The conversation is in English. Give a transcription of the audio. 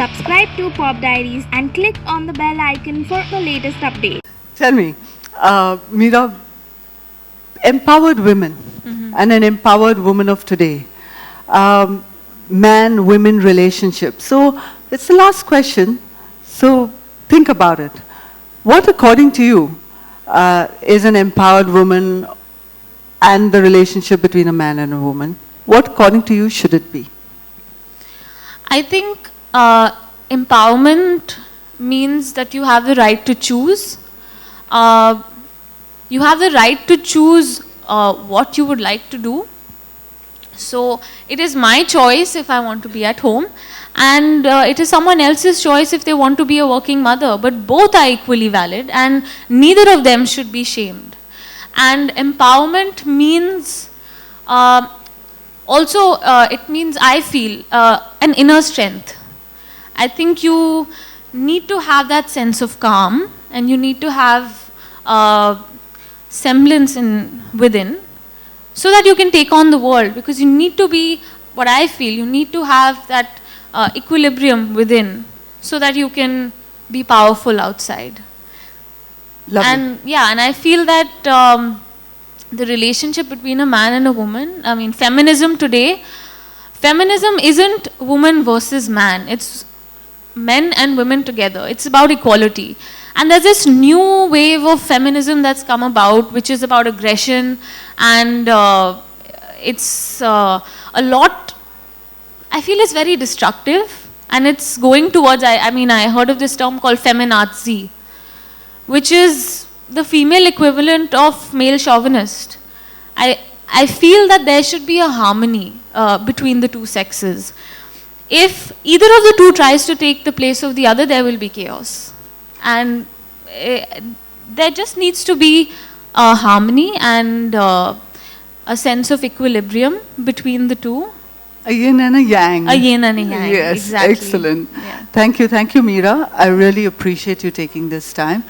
Subscribe to Pop Diaries and click on the bell icon for the latest updates. Tell me, Meera, empowered women and an empowered woman of today, man-women relationship. So it's the last question, so think about it. What, according to you, is an empowered woman and the relationship between a man and a woman? What, according to you, should it be? I think empowerment means that you have the right to choose. You have the right to choose what you would like to do. So it is my choice if I want to be at home, and it is someone else's choice if they want to be a working mother. But both are equally valid, and neither of them should be shamed. And empowerment means also, it means, I feel, an inner strength. I think you need to have that sense of calm, and you need to have semblance within, so that you can take on the world. Because you need to be, what I feel, you need to have that equilibrium within, so that you can be powerful outside. Lovely. And yeah, and I feel that the relationship between a man and a woman, I mean, feminism today, feminism isn't woman versus man. It's men and women together. It's about equality. And there's this new wave of feminism that's come about, which is about aggression, and it's a lot, I feel it's very destructive, and it's going towards, I mean, I heard of this term called feminazi, which is the female equivalent of male chauvinist. I feel that there should be a harmony between the two sexes. If either of the two tries to take the place of the other, there will be chaos. And there just needs to be a harmony and a sense of equilibrium between the two. A yin and a yang. A yin and a yang. Yes, exactly. excellent. Yeah. Thank you, Meera. I really appreciate you taking this time.